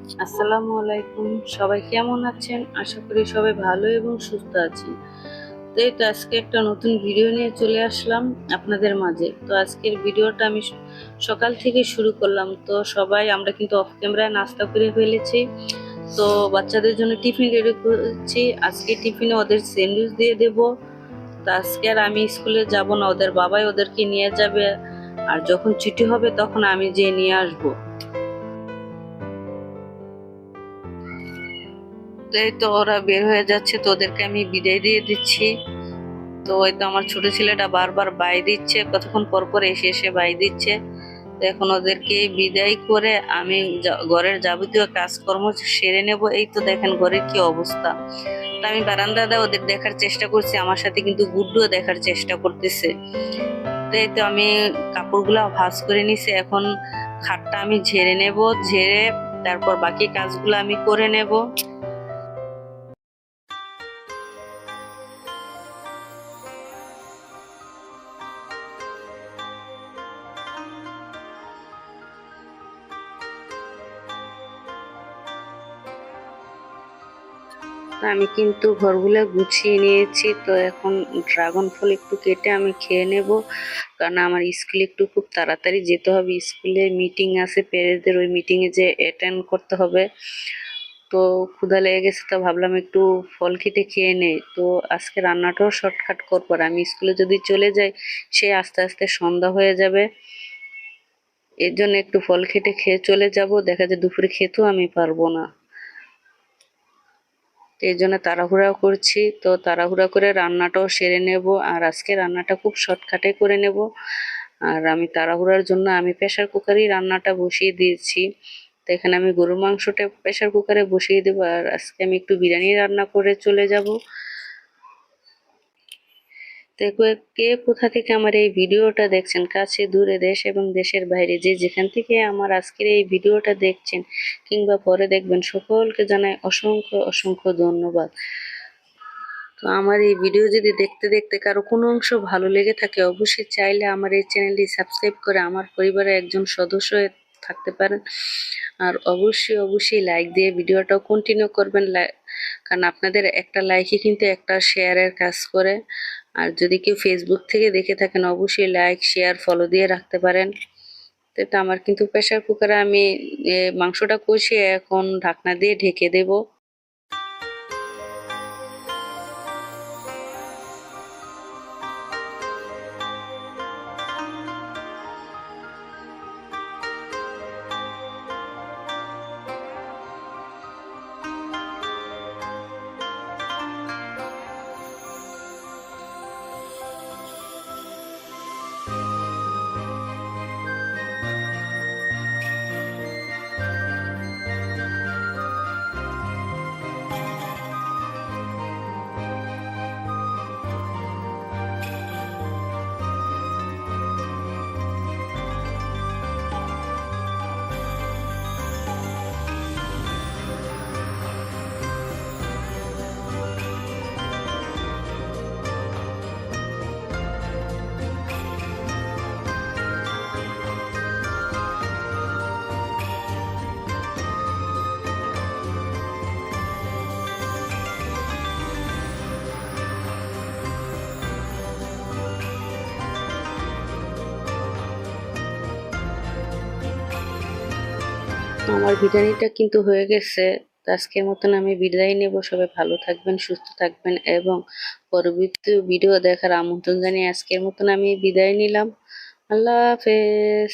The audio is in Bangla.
আসসালামু আলাইকুম। সবাই কেমন আছেন? আশা করি সবাই ভালো এবং সুস্থ আছেন। তো এই তো আজকে একটা নতুন ভিডিও নিয়ে চলে আসলাম আপনাদের মাঝে। তো আজকের ভিডিওটা আমি সকাল থেকে শুরু করলাম। তো সবাই আমরা কিন্তু অফ ক্যামেরায় নাস্তা করে ফেলেছি। তো বাচ্চাদের জন্য টিফিন রেডি করছি। আজকে টিফিনে ওদের স্যান্ডউইচ দিয়ে দেব। তো আজকে আর আমি স্কুলে যাব না, ওদের বাবাই ওদেরকে নিয়ে যাবে। আর যখন ছুটি হবে তখন আমি যেয়ে নিয়ে আসবো। তো এই তো ওরা বের হয়ে যাচ্ছে, তো ওদেরকে আমি বিদায় দিয়ে দিচ্ছি। তো ওই তো আমার ছোট ছেলেটা বারবার বাই দিচ্ছে, কতক্ষণ পর পর এসে এসে বাই দিচ্ছে। তো এখন ওদেরকে বিদায় করে আমি ঘরের যাবতীয় কাজকর্ম সেরে নেব। এই তো দেখেন ঘরের কি অবস্থা। তো আমি বারান্দাতে ওদের দেখার চেষ্টা করছি, আমার সাথে কিন্তু গুড্ডুও দেখার চেষ্টা করতেছে। তো এই তো আমি কাপড়গুলা ভাঁজ করে নিছি, এখন খাটটা আমি ঝেড়ে নেব, ঝেড়ে তারপর বাকি কাজগুলো আমি করে নেব। তো আমি কিন্তু ঘরগুলো গুছিয়ে নিয়েছি। তো এখন ড্রাগন ফল একটু কেটে আমি খেয়ে নেব, কারণ আমার স্কুলে একটু খুব তাড়াতাড়ি যেতে হবে। স্কুলে মিটিং আছে প্যারেন্টসদের, ওই মিটিংয়ে যে অ্যাটেন্ড করতে হবে। তো ক্ষুধা লেগে গেছে, তো ভাবলাম একটু ফল কেটে খেয়ে নেই। তো আজকে রান্নাটাও শর্টকাট করবো, আর আমি স্কুলে যদি চলে যাই সে আস্তে আস্তে সন্ধ্যা হয়ে যাবে। এর জন্য একটু ফল কেটে খেয়ে চলে যাব, দেখা যায় দুপুরে খেতেও আমি পারবো না। এই জন্য তাড়াহুড়া করছি। তো তাড়াহুড়া করে রান্নাটাও সেরে নেব, আর আজকে রান্নাটা খুব শর্টকাটে করে নেব। আর আমি তাড়াহুড়ার জন্য আমি প্রেসার কুকারেই রান্নাটা বসিয়ে দিয়েছি। তো এখানে আমি গরুর মাংসটা প্রেসার কুকারে বসিয়ে দেবো, আর আজকে আমি একটু বিরিয়ানি রান্না করে চলে যাব। তো কে কোথা থেকে আমার এই ভিডিওটা দেখছেন, কাছে দূরে, দেশ এবং দেশের বাইরে, যে যেখান থেকে আমার আজকের এই ভিডিওটা দেখছেন কিংবা পরে দেখবেন, সকলকে জানাই অসংখ্য অসংখ্য ধন্যবাদ। তো আমার এই ভিডিও যদি দেখতে দেখতে কারো কোনো অংশ ভালো লেগে থাকে, অবশ্যই চাইলে আমার এই চ্যানেলটি সাবস্ক্রাইব করে আমার পরিবারের একজন সদস্য হয়ে থাকতে পারেন। আর অবশ্যই অবশ্যই লাইক দিয়ে ভিডিওটাও কন্টিনিউ করবেন, কারণ আপনাদের একটা লাইকই কিন্তু একটা শেয়ারের কাজ করে। আর যদি কেউ ফেসবুক থেকে দেখে থাকেন, অবশ্যই লাইক শেয়ার ফলো দিয়ে রাখতে পারেন। তো এটা আমার কিন্তু প্রেসার কুকারে আমি মাংসটা কষিয়ে এখন ঢাকনা দিয়ে ঢেকে দেব। আমার বিরিয়ানিটা কিন্তু হয়ে গেছে। তো আজকের মতন আমি বিদায় নেব। সবাই ভালো থাকবেন, সুস্থ থাকবেন এবং পরবর্তী ভিডিও দেখার আমন্ত্রণ জানিয়ে আজকের মতন আমি বিদায় নিলাম। আল্লাহ হাফেজ।